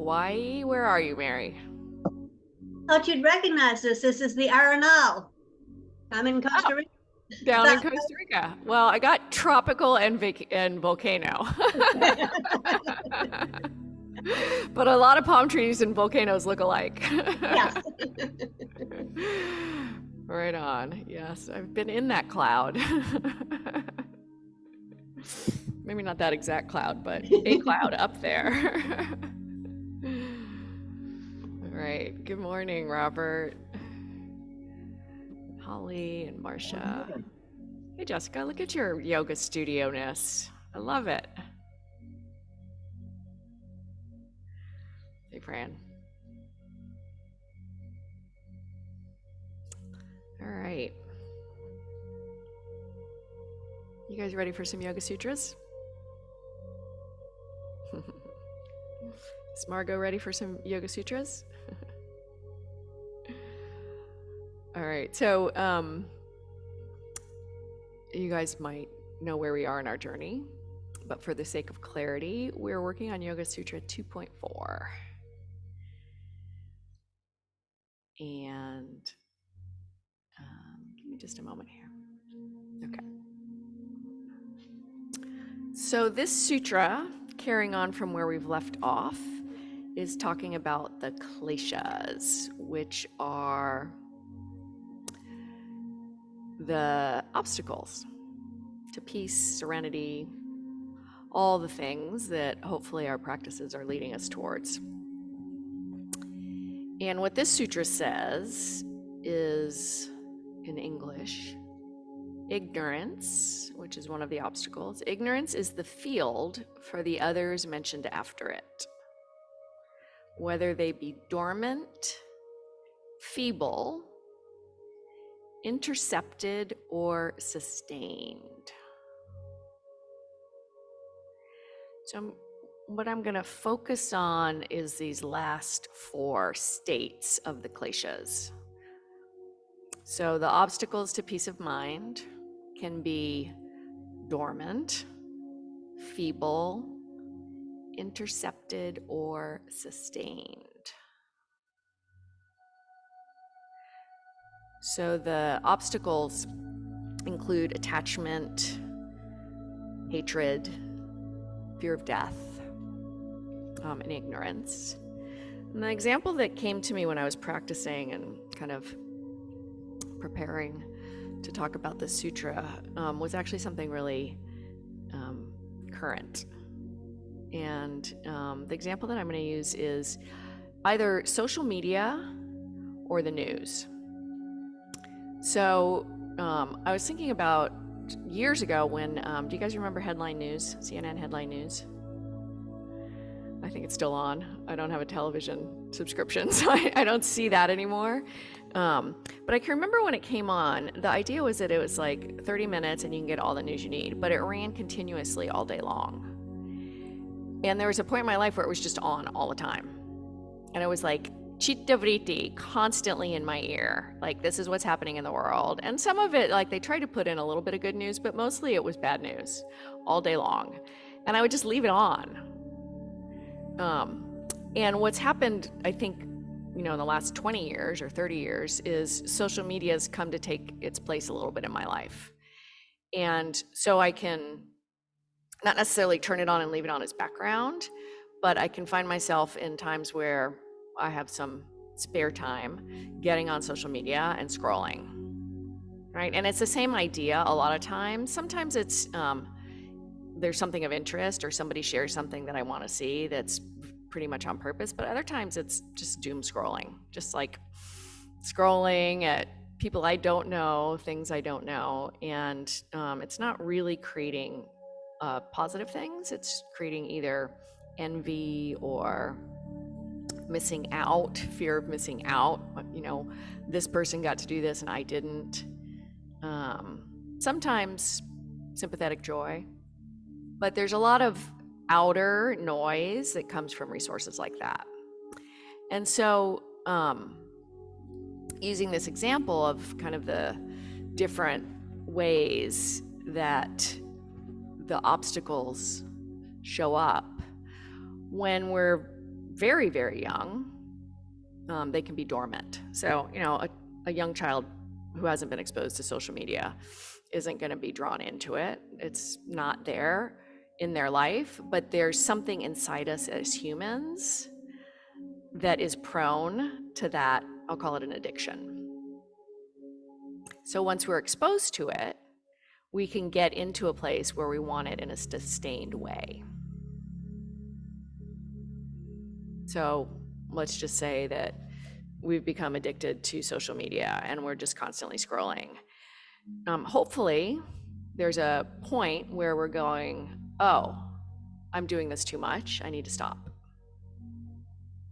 Hawaii. Where are you, Mary? Thought you'd recognize this. This is the Arenal. I'm in Costa Rica. Down in Costa Rica. Well, I got tropical and volcano. But a lot of palm trees and volcanoes look alike. Yes. Right on. Yes, I've been in that cloud. Maybe not that exact cloud, but a cloud up there. All right. Good morning, Robert, Holly, and Marcia. Hey, Jessica, look at your yoga studio-ness. I love it. Hey, Fran. All right. You guys ready for some Yoga Sutras? Is Margot ready for some Yoga Sutras? All right, so you guys might know where we are in our journey, but for the sake of clarity, we're working on Yoga Sutra 2.4. And give me just a moment here. Okay. So this sutra, carrying on from where we've left off, is talking about the klesas, which are the obstacles to peace, serenity, all the things that hopefully our practices are leading us towards. And what this sutra says is, in English, ignorance, which is one of the obstacles. Ignorance is the field for the others mentioned after it, whether they be dormant, feeble, intercepted, or sustained. So what I'm going to focus on is these last 4 states of the kleshas. So the obstacles to peace of mind can be dormant, feeble, intercepted, or sustained. So the obstacles include attachment, hatred, fear of death, and ignorance. And the example that came to me when I was practicing and kind of preparing to talk about this sutra was actually something really current. And the example that I'm going to use is either social media or the news. So I was thinking about years ago when, do you guys remember headline news, CNN headline news? I think it's still on. I don't have a television subscription, so I don't see that anymore. But I can remember when it came on, the idea was that it was like 30 minutes and you can get all the news you need, but it ran continuously all day long. And there was a point in my life where it was just on all the time. And it was like chitta vritti constantly in my ear, like this is what's happening in the world. And some of it, like they tried to put in a little bit of good news, but mostly it was bad news all day long. And I would just leave it on. And what's happened, I think, in the last 20 years or 30 years is social media has come to take its place a little bit in my life. And so I can not necessarily turn it on and leave it on as background, but I can find myself in times where I have some spare time getting on social media and scrolling, right? And it's the same idea a lot of times. Sometimes it's, there's something of interest or somebody shares something that I want to see that's pretty much on purpose, but other times it's just doom scrolling, just like scrolling at people I don't know, things I don't know, and it's not really creating positive things. It's creating either envy or missing out, fear of missing out. This person got to do this and I didn't. Sometimes sympathetic joy, but there's a lot of outer noise that comes from resources like that. And so using this example of kind of the different ways that the obstacles show up, when we're very, very young, they can be dormant. So, a young child who hasn't been exposed to social media isn't going to be drawn into it. It's not there in their life, but there's something inside us as humans that is prone to that. I'll call it an addiction. So once we're exposed to it, we can get into a place where we want it in a sustained way. So let's just say that we've become addicted to social media and we're just constantly scrolling. Hopefully, there's a point where we're going, oh, I'm doing this too much, I need to stop.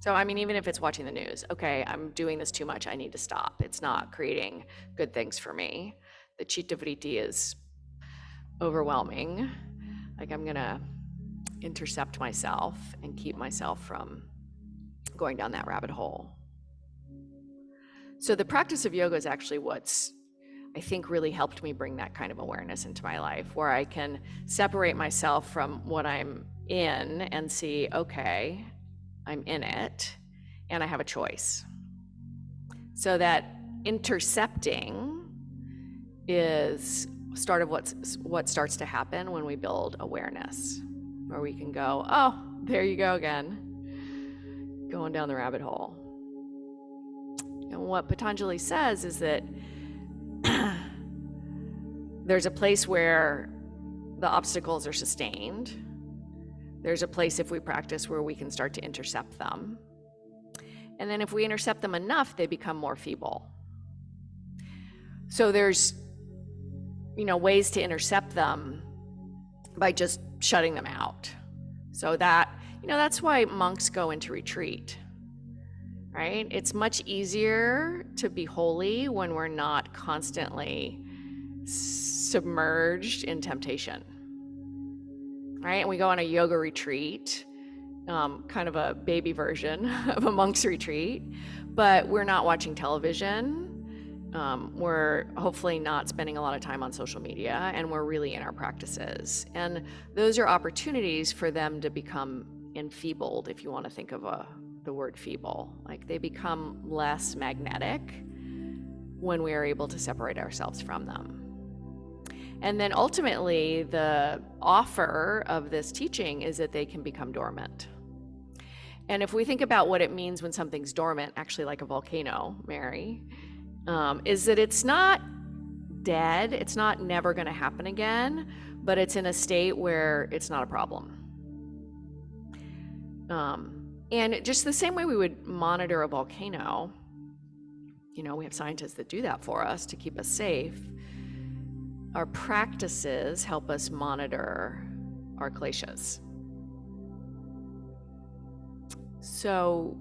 So, I mean, even if it's watching the news, okay, I'm doing this too much, I need to stop. It's not creating good things for me. The chitta vritti is overwhelming. Like, I'm gonna intercept myself and keep myself from going down that rabbit hole. So the practice of yoga is actually what's, I think, really helped me bring that kind of awareness into my life, where I can separate myself from what I'm in and see, okay, I'm in it and I have a choice. So that intercepting is start of what starts to happen when we build awareness, where we can go, oh, there you go again, going down the rabbit hole. And what Patanjali says is that there's a place where the obstacles are sustained. There's a place, if we practice, where we can start to intercept them. And then if we intercept them enough, they become more feeble. So there's, ways to intercept them by just shutting them out. So that, that's why monks go into retreat, right? It's much easier to be holy when we're not constantly submerged in temptation, right? And we go on a yoga retreat, kind of a baby version of a monk's retreat, but we're not watching television. We're hopefully not spending a lot of time on social media, and we're really in our practices. And those are opportunities for them to become enfeebled, if you want to think of the word feeble. Like, they become less magnetic when we are able to separate ourselves from them. And then ultimately, the offer of this teaching is that they can become dormant. And if we think about what it means when something's dormant, actually like a volcano, Mary, is that it's not dead, it's not never going to happen again, but it's in a state where it's not a problem. And just the same way we would monitor a volcano, we have scientists that do that for us to keep us safe. Our practices help us monitor our klesas. So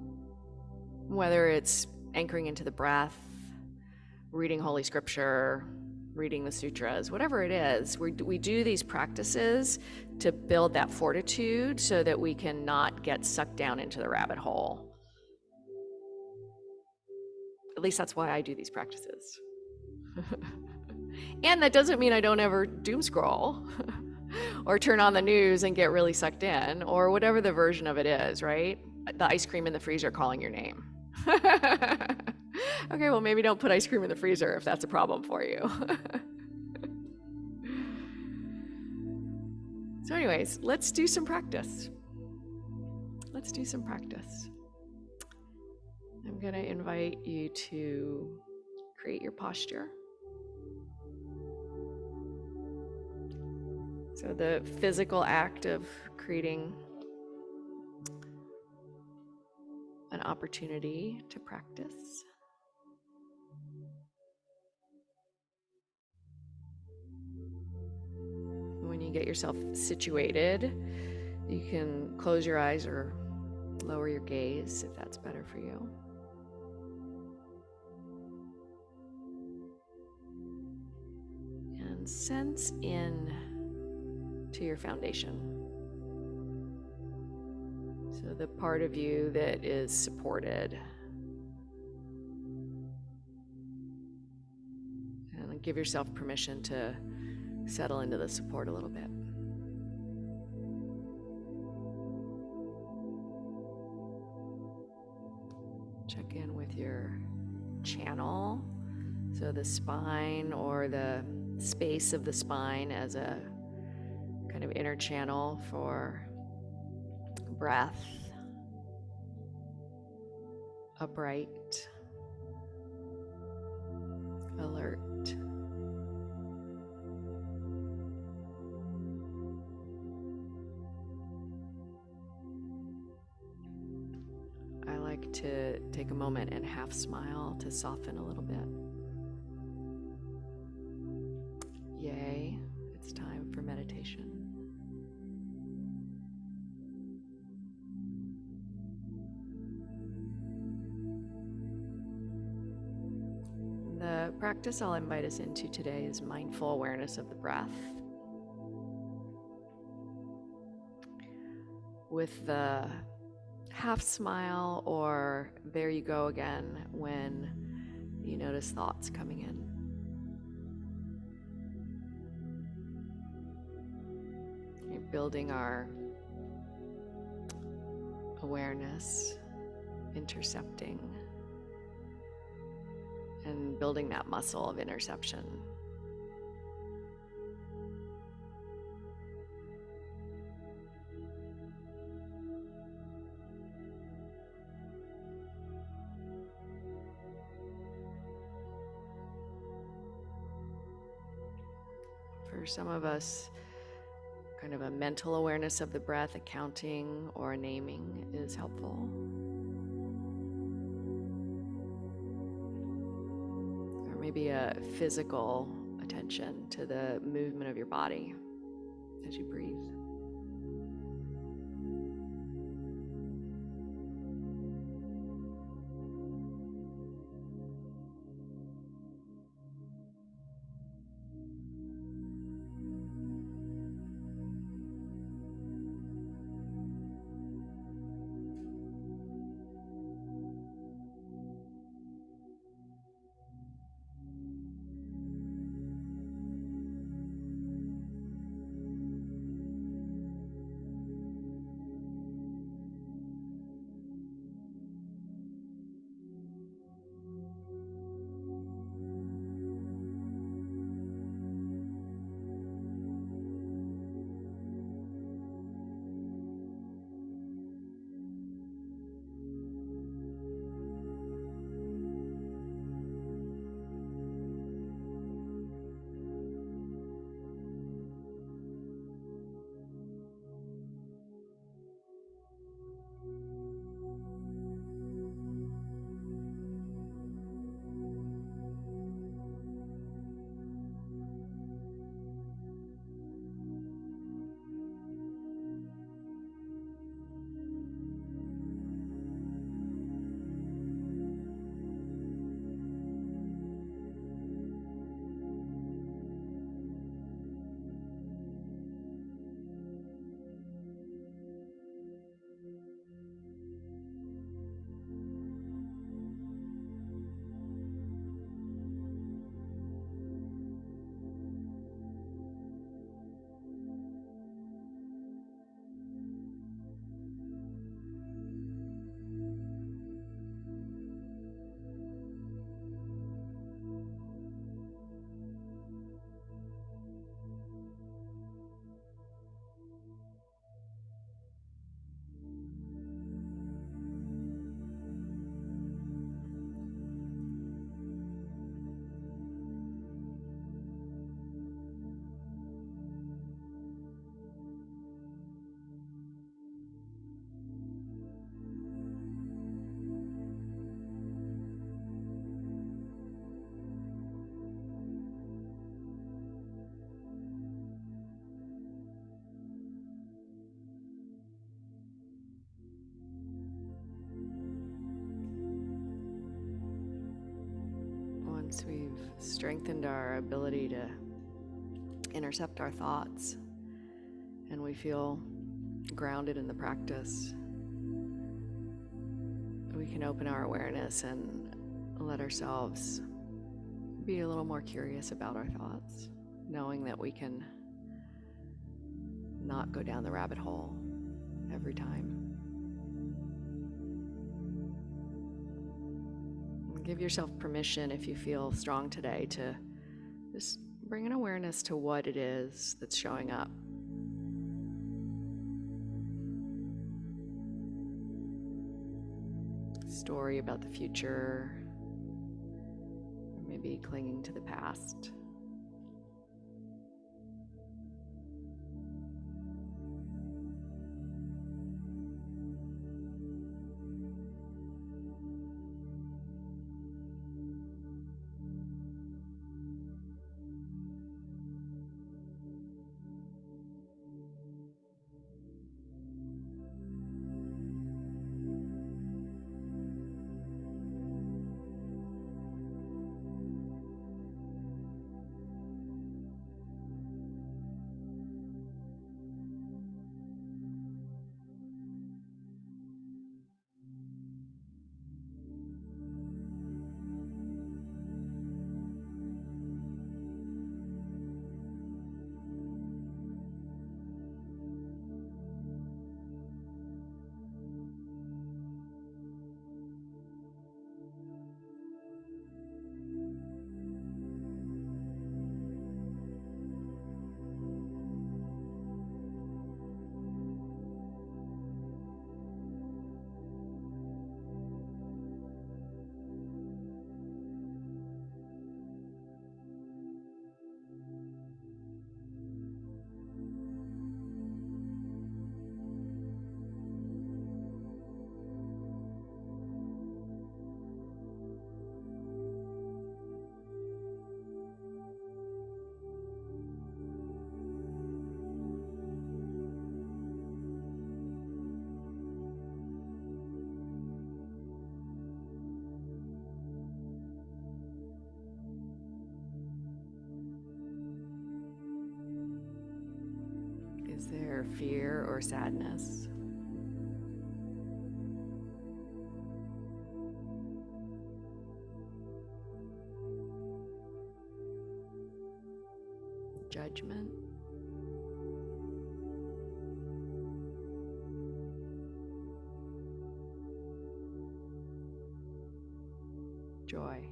whether it's anchoring into the breath, reading Holy Scripture, reading the Sutras, whatever it is, we do these practices to build that fortitude so that we can not get sucked down into the rabbit hole. At least that's why I do these practices. And that doesn't mean I don't ever doom scroll or turn on the news and get really sucked in, or whatever the version of it is, right? The ice cream in the freezer calling your name. Okay, well, maybe don't put ice cream in the freezer if that's a problem for you. So anyways, let's do some practice. Let's do some practice. I'm going to invite you to create your posture. So the physical act of creating an opportunity to practice. When you get yourself situated, you can close your eyes or lower your gaze if that's better for you. And sense in to your foundation. So the part of you that is supported. And give yourself permission to settle into the support a little bit. Check in with your channel. So the spine or the space of the spine as a kind of inner channel for breath. Upright, alert. I like to take a moment and half smile to soften a little bit. Yay, it's time for meditation. The practice I'll invite us into today is mindful awareness of the breath. With the half smile or there you go again when you notice thoughts coming in. You're building our awareness, intercepting, and building that muscle of interception. For some of us, kind of a mental awareness of the breath, a counting or a naming is helpful. Or maybe a physical attention to the movement of your body as you breathe. Once we've strengthened our ability to intercept our thoughts and we feel grounded in the practice, we can open our awareness and let ourselves be a little more curious about our thoughts, knowing that we can not go down the rabbit hole every time. Give yourself permission, if you feel strong today, to just bring an awareness to what it is that's showing up. Story about the future, or maybe clinging to the past. Is there fear or sadness? Judgment? Joy?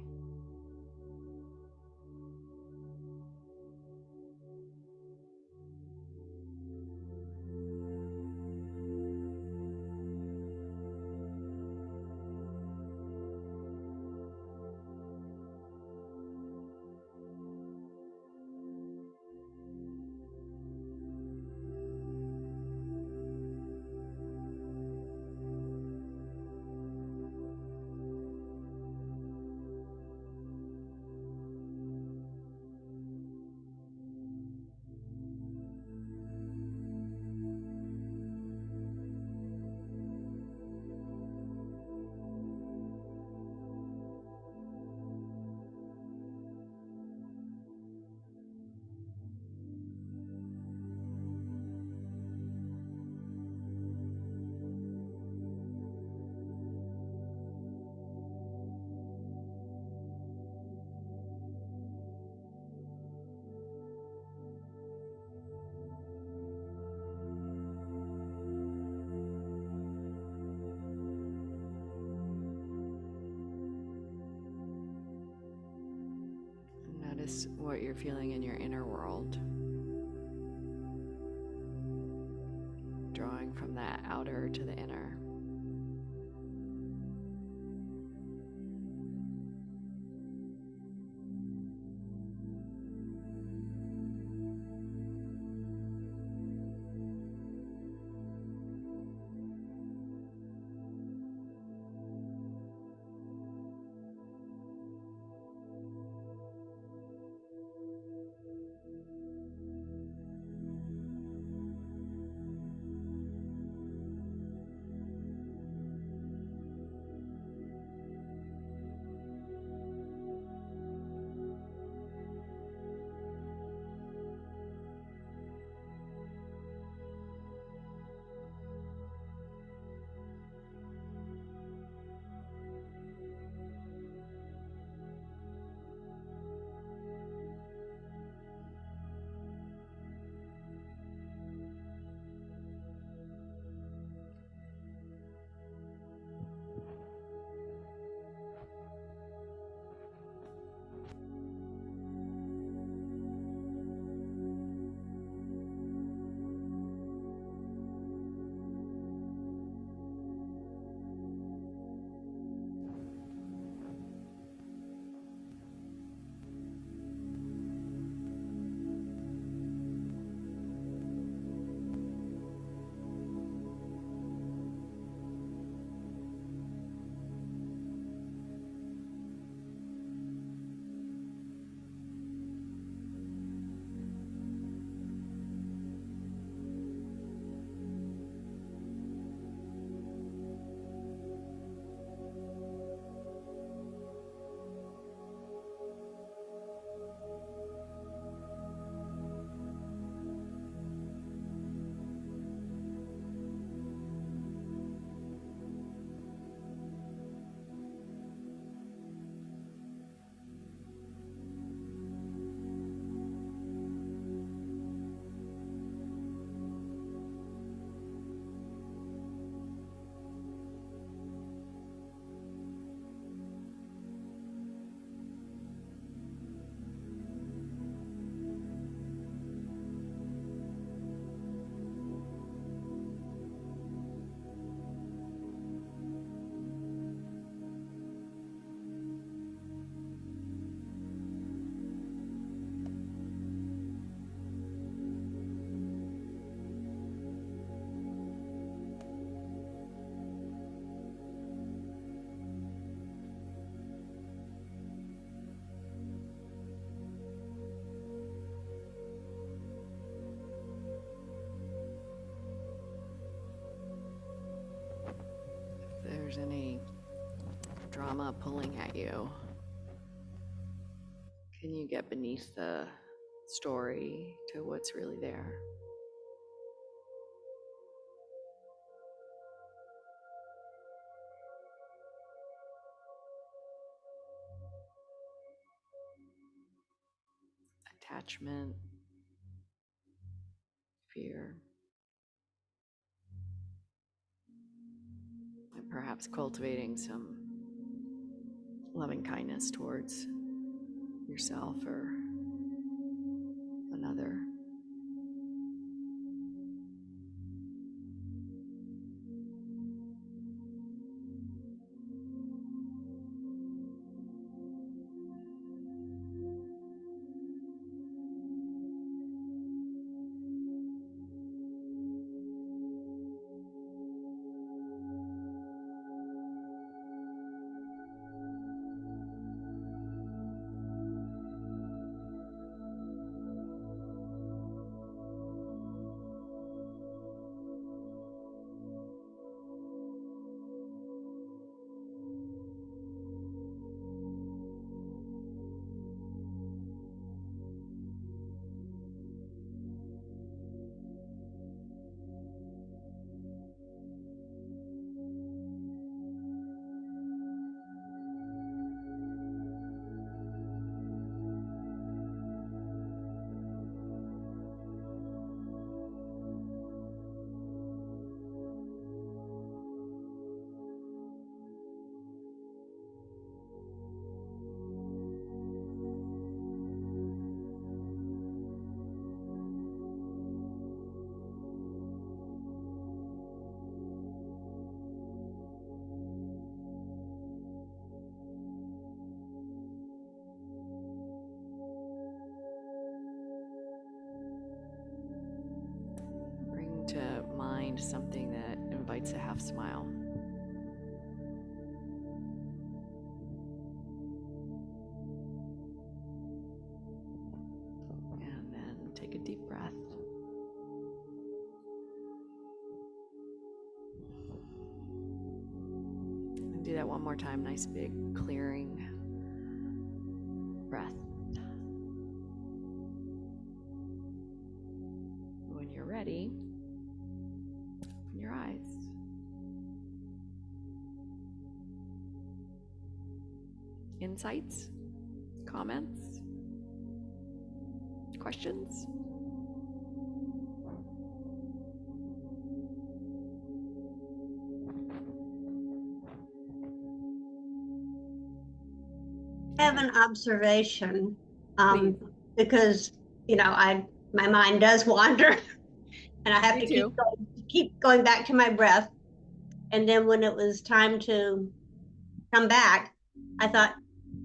Notice what you're feeling in your inner world. Drawing from that outer to the inner. there's any drama pulling at you, can you get beneath the story to what's really there? Attachment, fear, and perhaps cultivating some loving kindness towards yourself or another. Bring to mind something that invites a half smile. And then take a deep breath. And do that one more time. Nice big clearing breath. When you're ready, open your eyes. Insights? Comments? Questions? I have an observation, Please. because my mind does wander, and I have Me to too. keep going back to my breath. And then when it was time to come back, I thought,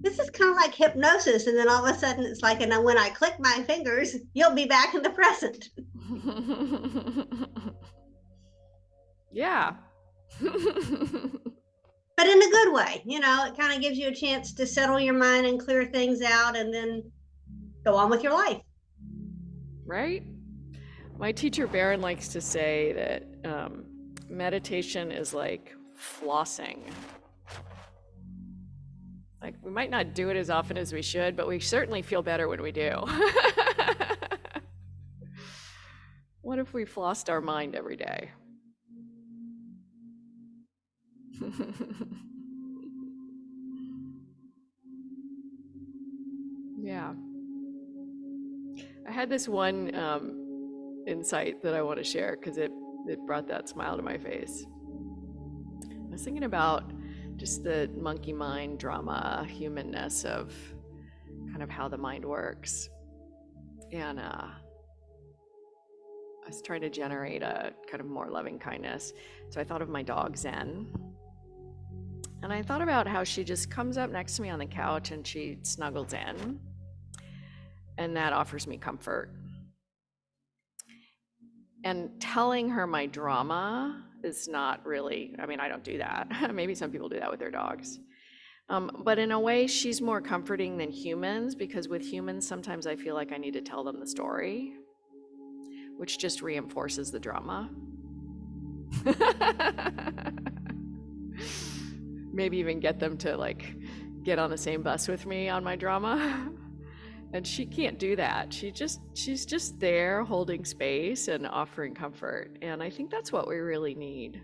this is kind of like hypnosis. And then all of a sudden it's like, and then when I click my fingers, you'll be back in the present. Yeah. But in a good way, it kind of gives you a chance to settle your mind and clear things out and then go on with your life. Right? My teacher Baron likes to say that meditation is like flossing. Like, we might not do it as often as we should, but we certainly feel better when we do. What if we flossed our mind every day? Yeah. I had this one insight that I want to share because it brought that smile to my face. I was thinking about just the monkey mind drama, humanness of kind of how the mind works. And I was trying to generate a kind of more loving kindness. So I thought of my dog Zen. And I thought about how she just comes up next to me on the couch and she snuggles in. And that offers me comfort. And telling her my drama is not really, I mean, I don't do that. Maybe some people do that with their dogs. But in a way, she's more comforting than humans, because with humans, sometimes I feel like I need to tell them the story, which just reinforces the drama. maybe even get them to like get on the same bus with me on my drama. And she can't do that. She's just there holding space and offering comfort. And I think that's what we really need,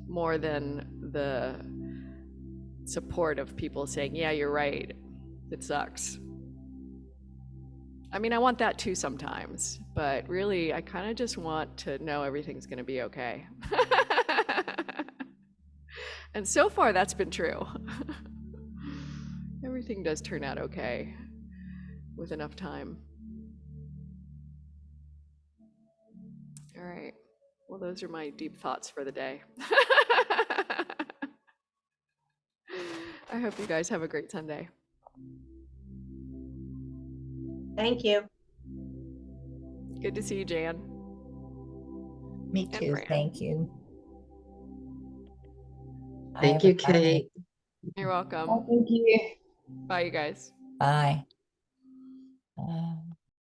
more than the support of people saying, yeah, you're right, it sucks. I mean, I want that too sometimes, but really I kind of just want to know everything's going to be okay. And so far that's been true. Everything does turn out okay with enough time. All right. Well, those are my deep thoughts for the day. I hope you guys have a great Sunday. Thank you. Good to see you, Jan. Me And too. Fran. Thank you. Bye, Thank you, everybody. Kate. You're welcome. Oh, thank you. Bye, you guys. Bye.